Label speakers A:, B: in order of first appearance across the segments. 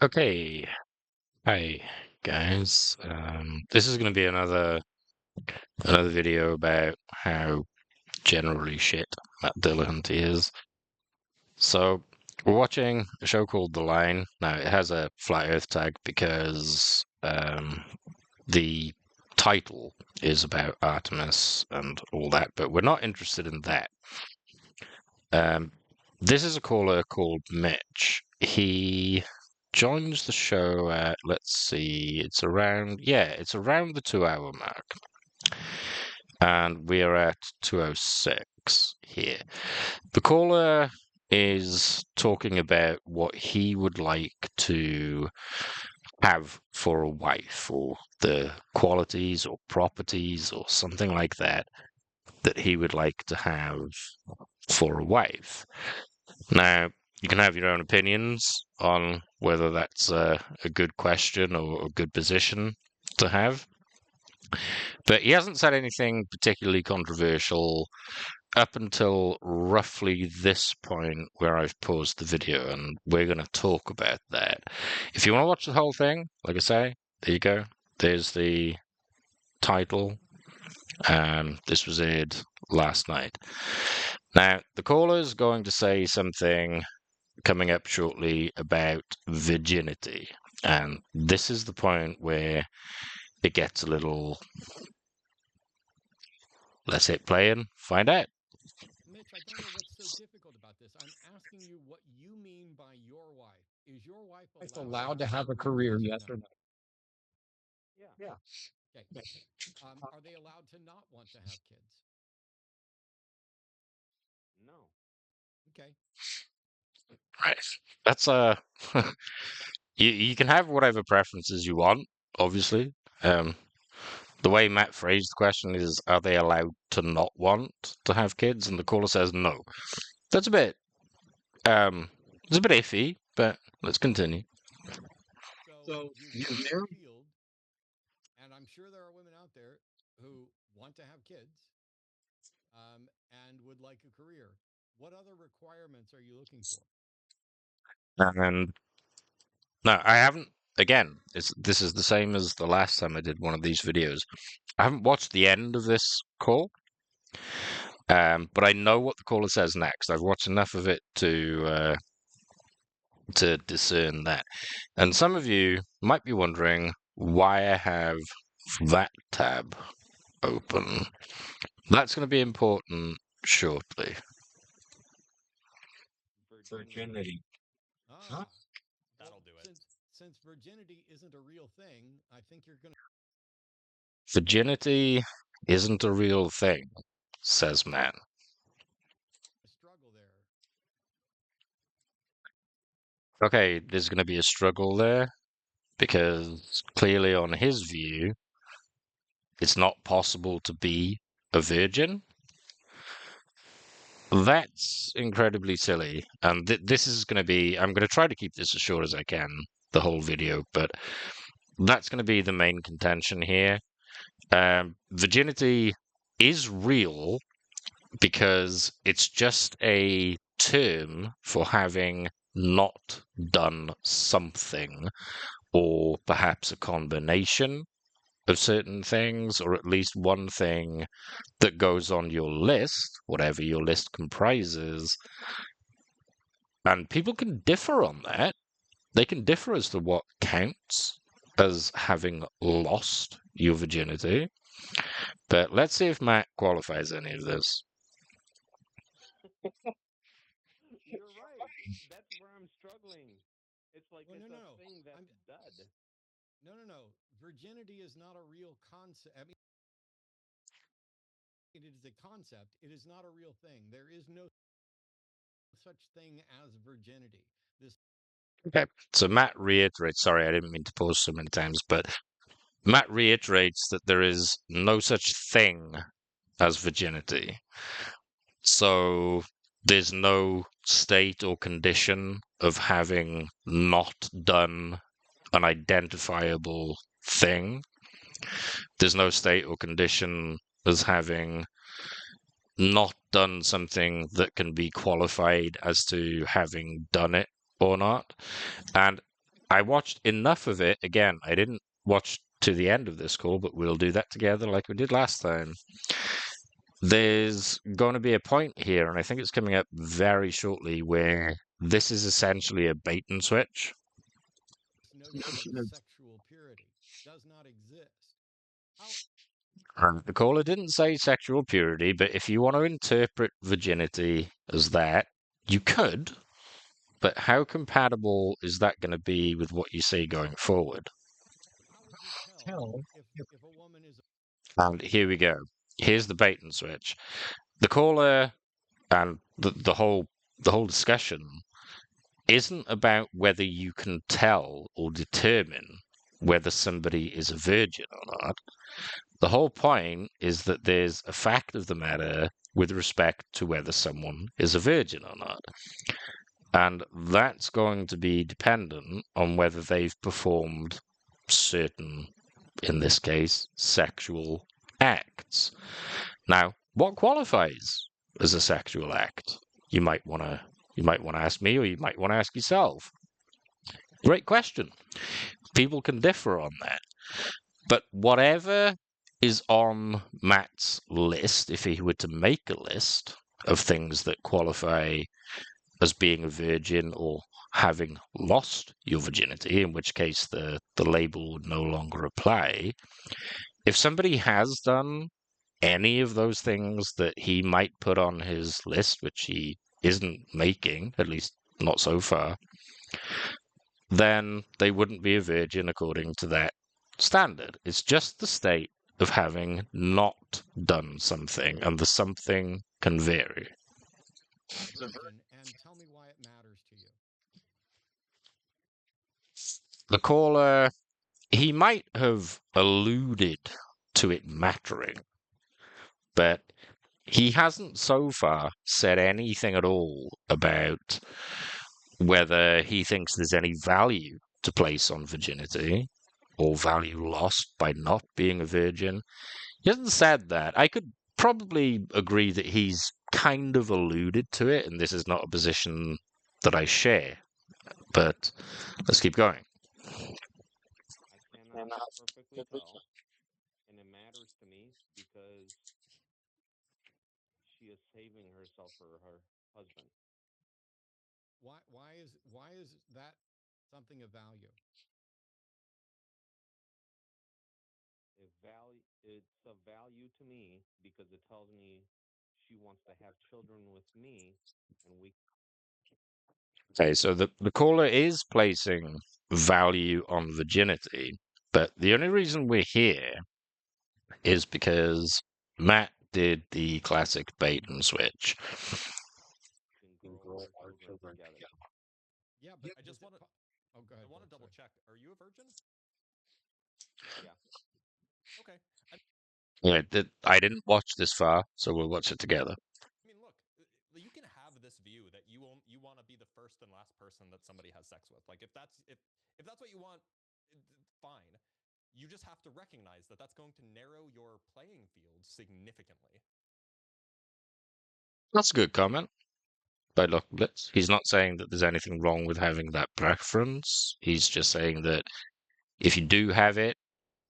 A: Okay. Hi guys. This is going to be another video about how generally shit that Dilladummy is. So we're watching a show called The Line. Now it has a flat Earth tag because the title is about Artemis and all that, but we're not interested in that. This is a caller called Mitch. He joins the show at, let's see, it's around the 2 hour mark. And we are at 2:06 here. The caller is talking about what he would like to have for a wife, or the qualities or properties or something like that he would like to have for a wife. Now, you can have your own opinions on whether that's a good question or a good position to have. But he hasn't said anything particularly controversial up until roughly this point where I've paused the video, and we're going to talk about that. If you want to watch the whole thing, like I say, there you go. There's the title. This was aired last night. Now, the caller is going to say something coming up shortly about virginity. And this is the point where it gets a little. Let's hit play and find out.
B: Mitch, I don't know what's so difficult about this. I'm asking you what you mean by your wife. Is your wife
C: allowed to have a career, yes or no?
B: Yeah. Okay. Are they allowed to not want to have kids?
D: No.
B: Okay.
A: Right. That's you can have whatever preferences you want, obviously. The way Matt phrased the question is, are they allowed to not want to have kids? And the caller says no. That's a bit it's a bit iffy, but let's continue.
B: So you're there, field, and I'm sure there are women out there who want to have kids, and would like a career. What other requirements are you looking for?
A: And no, I haven't. Again, this is the same as the last time I did one of these videos. I haven't watched the end of this call, but I know what the caller says next. I've watched enough of it to discern that. And some of you might be wondering why I have that tab open. That's going to be important shortly.
D: Virginity.
B: Ah, that'll do it. Since virginity isn't a real thing, I think you're going to
A: Virginity isn't a real thing, says man.
B: struggle there.
A: Okay, there's going to be a struggle there because clearly, on his view, it's not possible to be a virgin. That's incredibly silly. And this is going to be, I'm going to try to keep this as short as I can, the whole video, but that's going to be the main contention here. Virginity is real because it's just a term for having not done something, or perhaps a combination of certain things, or at least one thing that goes on your list, whatever your list comprises. And people can differ on that. They can differ as to what counts as having lost your virginity. But let's see if Matt qualifies any of this.
D: You're right. That's where I'm struggling. It's like
B: Well,
D: it's
B: no.
D: a thing that's dud.
B: No. Virginity is not a real concept. I mean, it is a concept. It is not a real thing. There is no such thing as virginity. This
A: Okay. So Matt reiterates, sorry, I didn't mean to pause so many times, but Matt reiterates that there is no such thing as virginity. So there's no state or condition of having not done an identifiable thing. There's no state or condition as having not done something that can be qualified as to having done it or not. And I watched enough of it. Again, I didn't watch to the end of this call, but we'll do that together like we did last time. There's going to be a point here, and I think it's coming up very shortly, where this is essentially a bait and switch.
B: This notion of sexual purity does not exist. How
A: The caller didn't say sexual purity, but if you want to interpret virginity as that, you could. But how compatible is that going to be with what you say going forward?
B: how would you tell
C: Tell
B: if a woman is
A: And here we go. Here's the bait and switch. The caller and the whole discussion isn't about whether you can tell or determine whether somebody is a virgin or not. The whole point is that there's a fact of the matter with respect to whether someone is a virgin or not. And that's going to be dependent on whether they've performed certain, in this case, sexual acts. Now, what qualifies as a sexual act? You might want to ask me, or you might want to ask yourself. Great question. People can differ on that. But whatever is on Matt's list, if he were to make a list of things that qualify as being a virgin or having lost your virginity, in which case the label would no longer apply. If somebody has done any of those things that he might put on his list, which he isn't making, at least not so far, then they wouldn't be a virgin according to that standard. It's just the state of having not done something, and the something can vary.
B: virgin, and tell me why it matters to you.
A: The caller, he might have alluded to it mattering, but he hasn't so far said anything at all about whether he thinks there's any value to place on virginity or value lost by not being a virgin. He hasn't said that. I could probably agree that he's kind of alluded to it, and this is not a position that I share. But let's keep going.
D: I cannot perfectly tell, and it matters to me because she is saving herself for her husband.
B: Why is that something of value?
D: It's of value to me because it tells me she wants to have children with me, and we
A: Okay, so the caller is placing value on virginity, but the only reason we're here is because Matt did the classic bait and switch.
D: can grow our children together.
B: Yeah, but
E: I just want to.
B: oh, go ahead.
E: I want to
B: Bill,
E: double
B: sorry.
E: check. Are you a virgin?
D: Yeah.
E: Okay.
A: Yeah, I didn't watch this far, so we'll watch it together.
E: I mean, look, you can have this view that you want to be the first and last person that somebody has sex with. Like if that's what you want, fine. You just have to recognize that that's going to narrow your playing field significantly.
A: That's a good comment by Dr. Blitz. He's not saying that there's anything wrong with having that preference. He's just saying that if you do have it,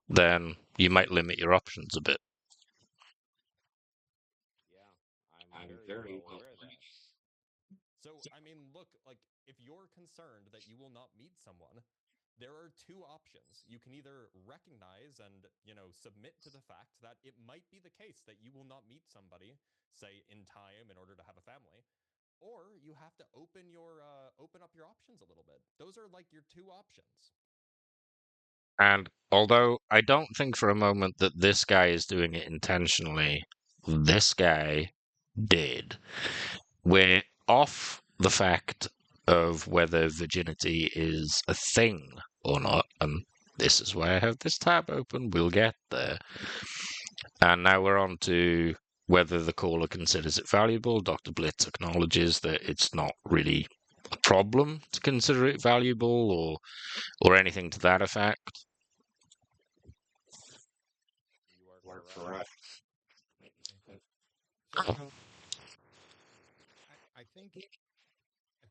A: then you might limit your options a bit.
D: Yeah, I'm very well aware of that.
E: So, I mean, look, like if you're concerned that you will not meet someone, there are two options. You can either recognize and, submit to the fact that it might be the case that you will not meet somebody, say in time in order to have a family, or you have to open up your options a little bit. Those are like your two options.
A: And although I don't think for a moment that this guy is doing it intentionally, this guy did. We're off the fact of whether virginity is a thing or not, and this is why I have this tab open. We'll get there. And now we're on to whether the caller considers it valuable. Dr. Blitz acknowledges that it's not really a problem to consider it valuable or anything to that effect.
D: You are correct.
B: So I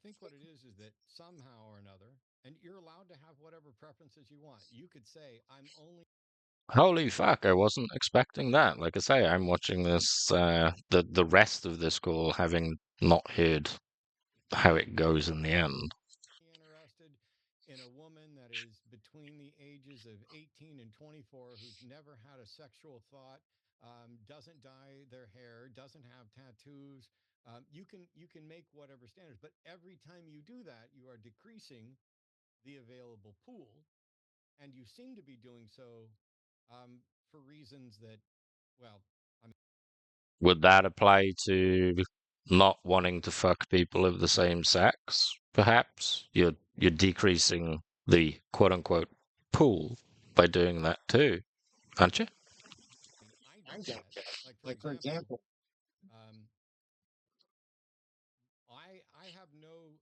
B: think what it is that somehow or another, and you're allowed to have whatever preferences you want. You could say, I'm only.
A: Holy fuck, I wasn't expecting that. Like I say, I'm watching this, the rest of this call having not heard how it goes in the end.
B: Interested in a woman that is between the ages of 18 and 24 who's never had a sexual thought, doesn't dye their hair, doesn't have tattoos. You can make whatever standards, but every time you do that, you are decreasing the available pool, and you seem to be doing so for reasons that, well, I mean,
A: Would that apply to not wanting to fuck people of the same sex, perhaps? You're decreasing the quote unquote pool by doing that too, aren't you?
B: I get that. Like for example, um,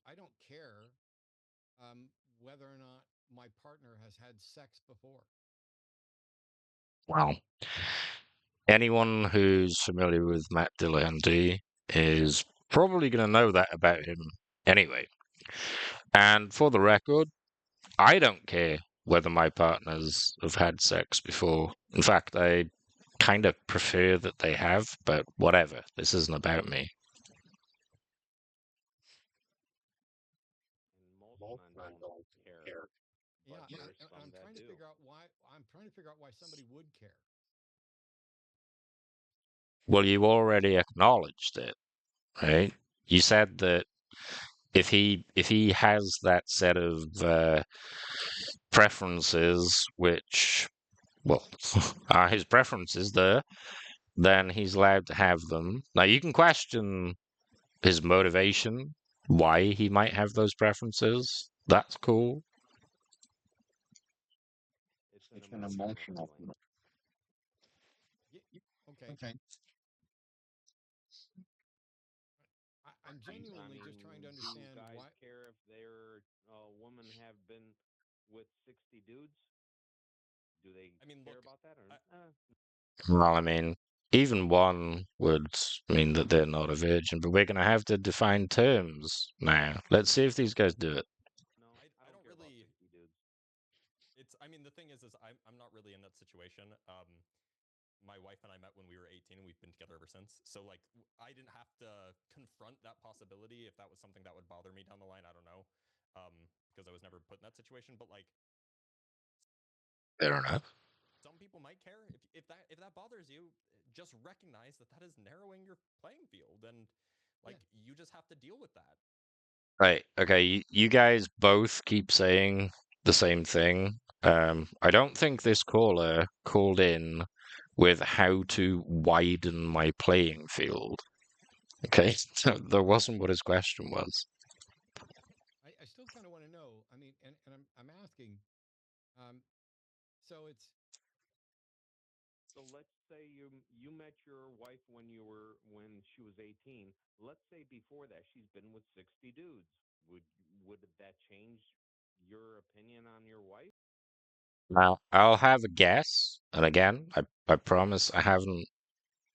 B: I don't care whether or not my partner has had sex before.
A: Well, anyone who's familiar with Matt Dilladummy is probably going to know that about him anyway. And for the record, I don't care whether my partners have had sex before. In fact, I kind of prefer that they have, but whatever. This isn't about me.
D: And most men don't care, but
B: Yeah,
D: there's some
B: I'm
D: that
B: trying to
D: do.
B: figure out why. I'm trying to figure out why somebody would care.
A: Well, you already acknowledged it, right? You said that if he has that set of preferences, which well are his preferences there, then he's allowed to have them. Now you can question his motivation, why he might have those preferences. That's cool.
D: It's an emotional feeling.
B: Yeah, okay. I'm
D: I
B: genuinely just
D: mean,
B: trying to
D: do
B: understand
D: guys
B: why.
D: care if their women have been with 60 dudes? Do they
E: I mean,
D: care
E: look,
D: about that or?
A: Well, I mean, even one would mean that they're not a virgin, but we're going to have to define terms now. Let's see if these guys do it.
D: No,
E: I
D: I don't
E: don't
D: care about
E: really.
D: 60 dudes.
E: It's. I mean, the thing is I'm not really in that situation. My wife and I met when we were 18, and we've been together ever since. So like, I didn't have to confront that possibility if that was something that would bother me down the line. I don't know, because I was never put in that situation. But like,
A: Fair enough.
E: some people might care if that bothers you. Just recognize that that is narrowing your playing field, and like
B: Yeah.
E: you just have to deal with that.
A: Right. Okay. You guys both keep saying the same thing. I don't think this caller called in with how to widen my playing field. Okay. So that wasn't what his question was.
B: I still kind of want to know. I mean, and I'm asking. So it's
D: So let's say you met your wife when she was 18. Let's say before that she's been with 60 dudes. Would that change your opinion on your wife?
A: Now, I'll have a guess. And again, I promise I haven't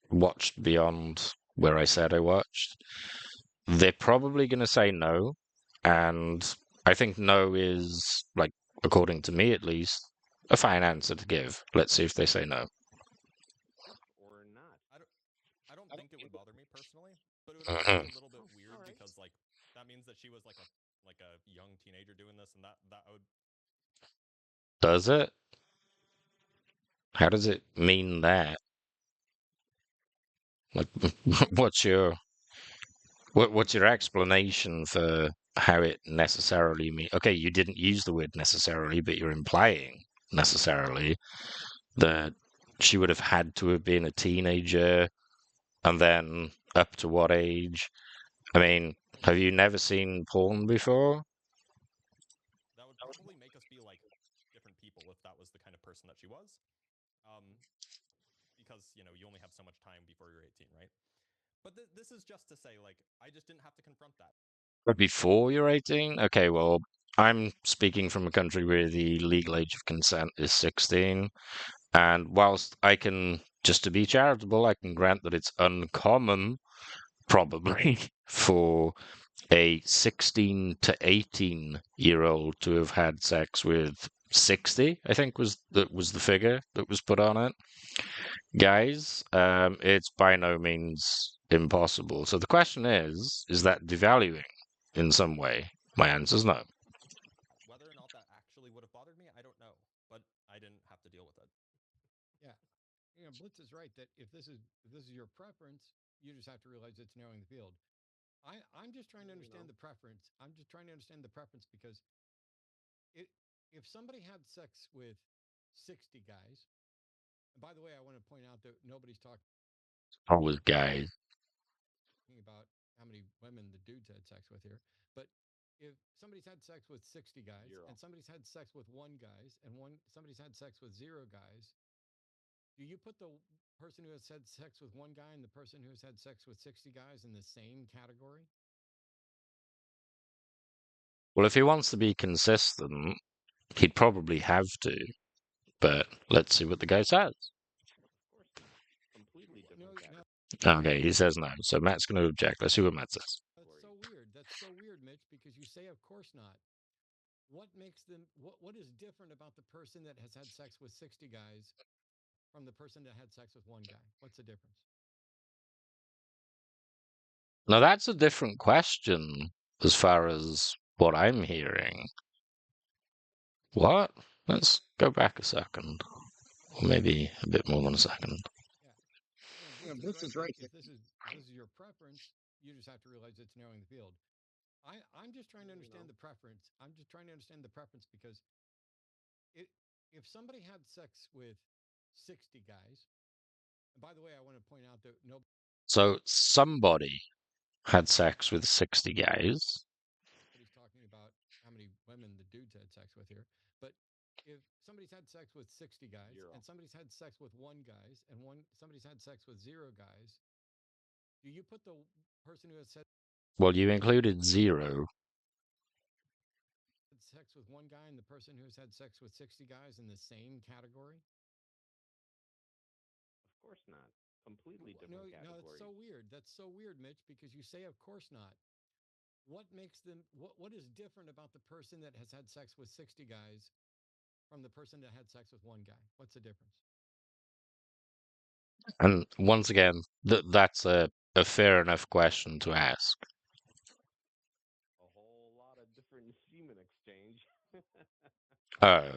A: watched beyond where I said I watched. They're probably going to say no. And I think no is, like, according to me at least, a fine answer to give. Let's see if they say no.
D: Or not?
E: I don't think it would bother me personally, but it would also be
A: Mhm.
E: a little bit
D: Oh, all
E: weird
D: right.
E: because like that means that she was like a young teenager doing this, and that would.
A: Does it? How does it mean that? Like, what's your what's your explanation for how it necessarily mean? Okay, you didn't use the word necessarily, but you're implying necessarily that she would have had to have been a teenager, and then up to what age? I mean, have you never seen porn before?
E: That would probably make us be like different people if that was the kind of person that she was. Um, because you only have so much time before you're 18, right? But this is just to say, like, I just didn't have to confront that.
A: But before you're 18? Okay, well, I'm speaking from a country where the legal age of consent is 16. And whilst I can, just to be charitable, I can grant that it's uncommon, probably, for a 16 to 18-year-old to have had sex with 60, I think was the figure that was put on it. Guys, it's by no means impossible. So the question is that devaluing in some way? My answer is no.
E: Whether or not that actually would have bothered me, I don't know, but I didn't have to deal with it.
B: Yeah, Blitz is right that if this is your preference, you just have to realize it's narrowing the field. I'm just trying to understand the preference. I'm just trying to understand the preference because it if somebody had sex with 60 guys, and by the way, I want to point out that nobody's talking
A: Always guys.
B: about how many women the dudes had sex with here, but if somebody's had sex with 60 guys
D: Zero.
B: and somebody's had sex with one guys and somebody's had sex with zero guys, do you put the person who has had sex with one guy and the person who has had sex with 60 guys in the same category?
A: Well, if he wants to be consistent, he'd probably have to. But let's see what the guy says.
D: Of course not. Completely different
B: No,
D: category.
A: Okay, he says no. So Matt's going to object. Let's see what Matt says.
B: that's so weird. That's so weird, Mitch, because you say, of course not. What makes them, what is different about the person that has had sex with 60 guys from the person that had sex with one guy? What's the difference?
A: Now, that's a different question as far as what I'm hearing. What? Let's go back a second. Or maybe a bit more than a second.
B: Blitz is right. If this is your preference, you just have to realize it's narrowing the field. I'm just trying to understand the preference. I'm just trying to understand the preference because if somebody had sex with 60 guys, and by the way, I want to point out that nobody's
A: So somebody had sex with 60 guys.
B: talking about how many women the dudes had sex with here, but if somebody's had sex with 60 guys
D: Zero.
B: and somebody's had sex with one guys and somebody's had sex with zero guys, do you put the person who has
A: Well, you included zero.
B: sex with one guy and the person who's had sex with 60 guys in the same category?
D: Of course not. Completely different category.
B: No, it's so weird. That's so weird, Mitch, because you say, of course not. What makes them, what is different about the person that has had sex with 60 guys from the person that had sex with one guy? What's the difference?
A: And once again, that's a fair enough question to ask.
D: A whole lot of different semen exchange.
A: Oh,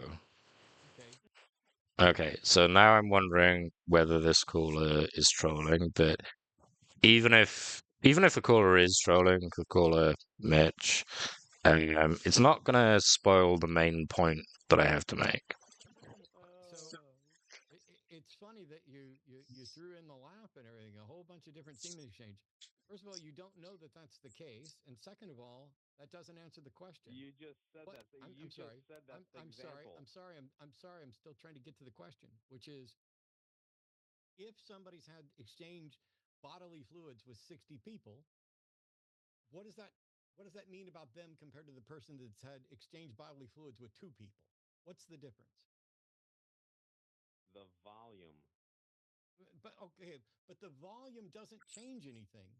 B: Okay.
A: okay. So now I'm wondering whether this caller is trolling, but even if a caller is trolling, the caller Mitch, it's not gonna spoil the main point that I have to make.
B: So it's funny that you threw in the laugh and everything, a whole bunch of different semen exchange. First of all, you don't know that that's the case, and second of all, that doesn't answer the question.
D: You just said
B: What?
D: that.
B: I'm
D: You
B: sorry.
D: just said that's the
B: I'm sorry.
D: example.
B: I'm sorry. I'm sorry. I'm still trying to get to the question, which is if somebody's had exchanged bodily fluids with 60 people, what does that mean about them compared to the person that's had exchanged bodily fluids with two people? What's the difference?
D: The volume.
B: But okay, but the volume doesn't change anything.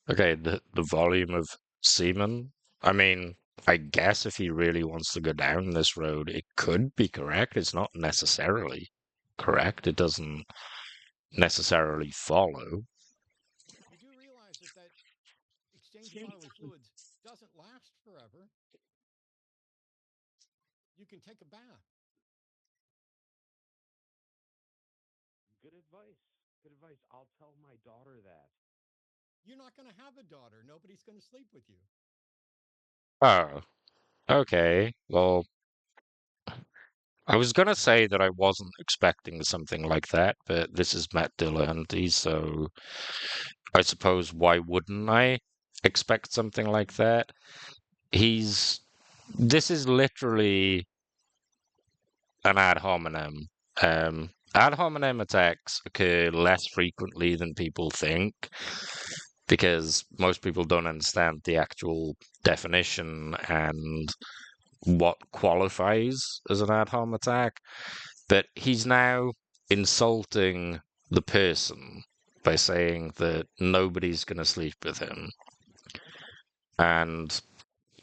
A: Okay, the volume of semen. I mean, I guess if he really wants to go down this road, it could be correct. It's not necessarily correct. It doesn't necessarily follow.
B: You do realize that exchange of bodily fluids doesn't last forever. You can take a bath.
D: Good advice. Good advice. I'll tell my daughter that.
B: You're not going to have a daughter. Nobody's going to sleep with you.
A: Oh, okay. Well, I was gonna say that I wasn't expecting something like that, but this is Matt Dilladummy, so I suppose why wouldn't I expect something like that? This is literally an ad hominem. Ad hominem attacks occur less frequently than people think because most people don't understand the actual definition and what qualifies as an ad hom attack. But he's now insulting the person by saying that nobody's going to sleep with him. And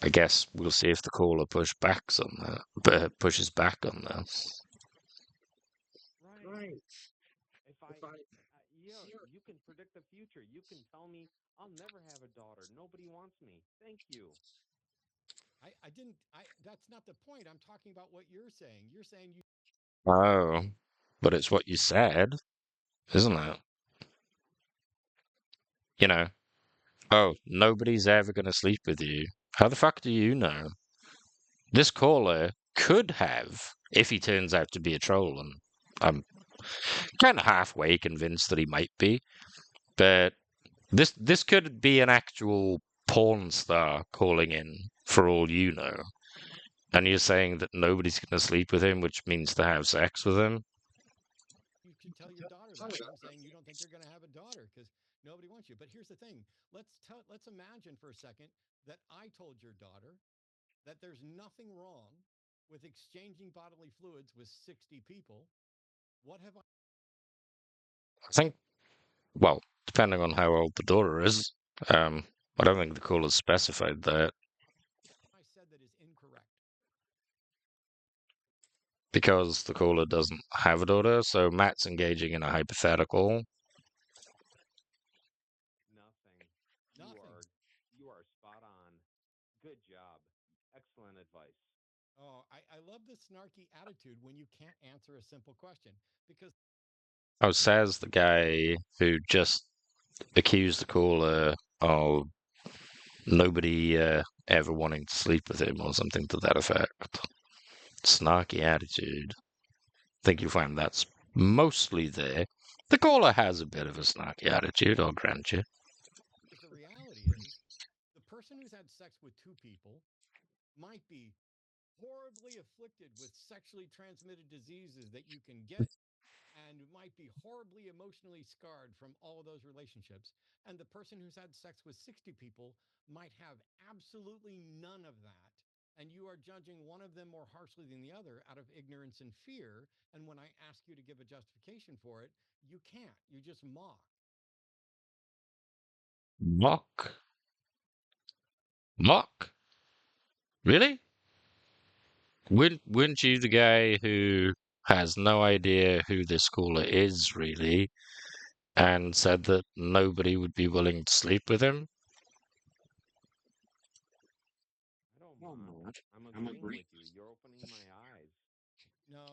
A: I guess we'll see if the caller pushes back on that.
D: Right. If I, you can predict the future. You can tell me I'll never have a daughter. Nobody wants me. Thank you.
B: I didn't. That's not the point. I'm talking about what you're saying. You're saying you.
A: Oh, but it's what you said, isn't it? You know, oh, nobody's ever going to sleep with you. How the fuck do you know? This caller could have, if he turns out to be a troll, and I'm kind of halfway convinced that he might be, but this could be an actual porn star calling in for all you know. And you're saying that nobody's going to sleep with him, which means to have sex with him?
B: You should tell your daughter that. I'm saying you don't think you're going to have a daughter because nobody wants you. But here's the thing. Let's imagine for a second that I told your daughter that there's nothing wrong with exchanging bodily fluids with 60 people. What have
A: I think, well, depending on how old the daughter is, I don't think the caller's specified that.
B: I said that is incorrect?
A: Because the caller doesn't have a daughter, so Matt's engaging in a hypothetical.
D: Nothing.
B: Nothing.
D: You are spot on. Good job. Excellent advice.
B: Oh, I love the snarky attitude when you can't answer a simple question because
A: Oh, says the guy who just accused the caller of nobody ever wanting to sleep with him or something to that effect. Snarky attitude. I think you'll find that's mostly there. The caller has a bit of a snarky attitude, I'll grant you.
B: the reality is the person who's had sex with two people might be horribly afflicted with sexually transmitted diseases that you can get and might be horribly emotionally scarred from all of those relationships. And the person who's had sex with 60 people might have absolutely none of that. And you are judging one of them more harshly than the other out of ignorance and fear. And when I ask you to give a justification for it, you can't. You just mock.
A: Mock? Mock? Really? Wouldn't you, the guy who has no idea who this caller is, really, and said that nobody would be willing to sleep with him?
D: I don't mock. I'm agreeing with you. You're opening my eyes.
B: No,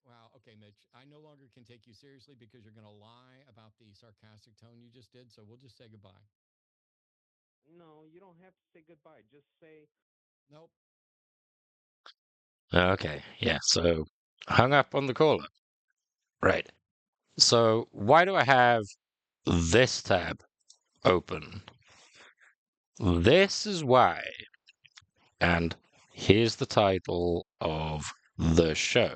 B: wow. Okay, Mitch, I no longer can take you seriously because you're going to lie about the sarcastic tone you just did. So we'll just say goodbye.
D: No, you don't have to say goodbye. Just say,
B: Nope.
A: Okay, yeah, so hung up on the caller. Right. So why do I have this tab open? This is why. And here's the title of the show.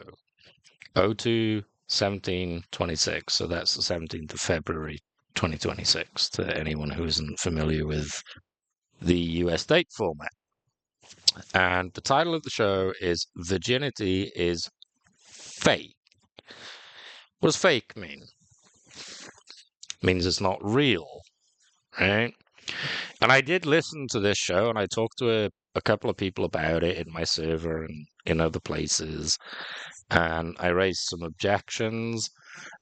A: 02-17-26. So that's the 17th of February 2026 to anyone who isn't familiar with the US date format. And the title of the show is Virginity is Fake. What does fake mean? It means it's not real, right? And I did listen to this show and I talked to a couple of people about it in my server and in other places. And I raised some objections,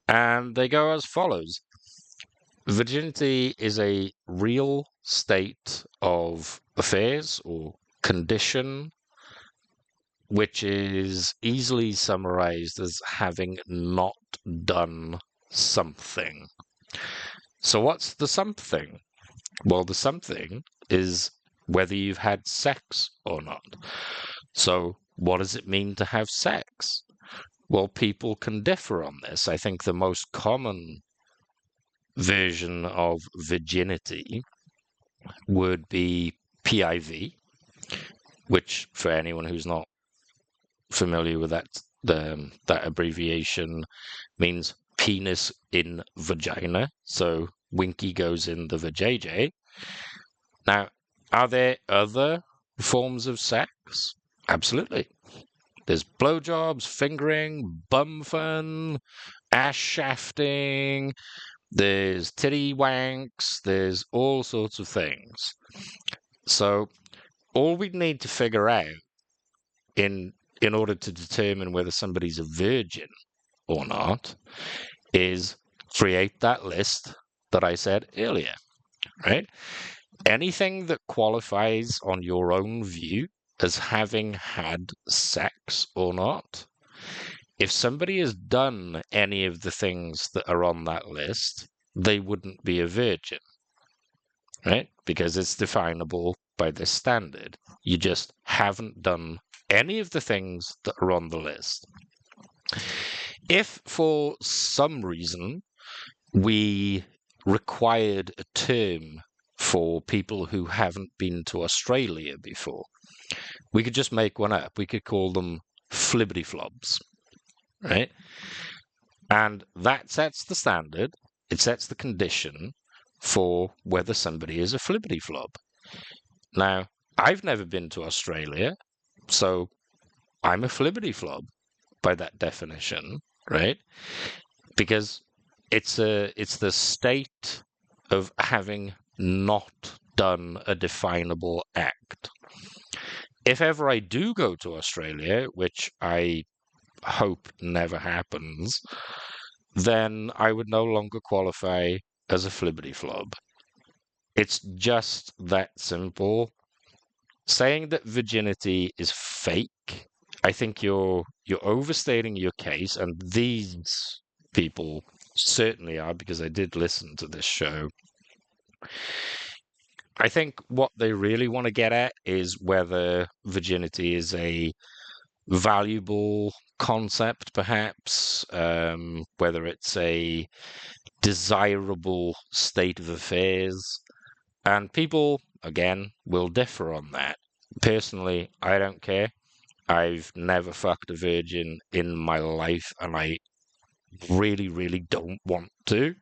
A: and they go as follows. Virginity is a real state of affairs or condition, which is easily summarized as having not done something. So, what's the something? Well, the something is whether you've had sex or not. So, what does it mean to have sex? Well, people can differ on this. I think the most common version of virginity would be PIV, which, for anyone who's not familiar with that abbreviation, means penis in vagina. So Winky goes in the vajayjay. Now, are there other forms of sex? Absolutely. There's blowjobs, fingering, bum fun, ass shafting, there's titty wanks, there's all sorts of things. So all we need to figure out in order to determine whether somebody's a virgin or not is create that list that I said earlier, right? Anything that qualifies on your own view as having had sex or not, if somebody has done any of the things that are on that list, they wouldn't be a virgin, right? Because it's definable by this standard. You just haven't done any of the things that are on the list. If for some reason we required a term for people who haven't been to Australia before, we could just make one up. We could call them flibbity-flobs, right? And that sets the standard. It sets the condition for whether somebody is a flibbity-flob. Now, I've never been to Australia, so I'm a flibbity-flob by that definition, right? Because it's the state of having not done a definable act. If ever I do go to Australia, which I hope never happens, then I would no longer qualify as a flibbity-flob. It's just that simple. Saying that virginity is fake, I think you're overstating your case, and these people certainly are, because I did listen to this show. I think what they really want to get at is whether virginity is a valuable concept, perhaps, whether it's a desirable state of affairs. And people, again, will differ on that. Personally, I don't care. I've never fucked a virgin in my life, and I really, really don't want to.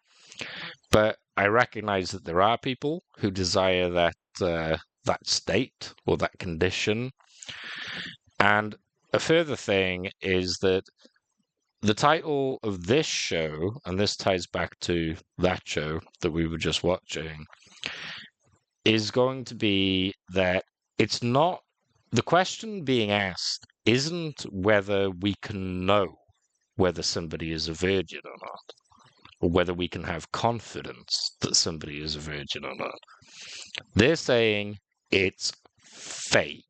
A: But I recognize that there are people who desire that state or that condition. And a further thing is that the title of this show, and this ties back to that show that we were just watching, is going to be that it's not, the question being asked isn't whether we can know whether somebody is a virgin or not, or whether we can have confidence that somebody is a virgin or not. They're saying it's fake.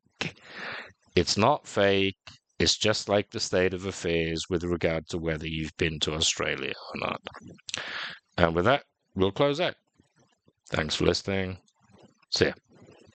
A: It's not fake. It's just like the state of affairs with regard to whether you've been to Australia or not. And with that, we'll close out. Thanks for listening. See ya.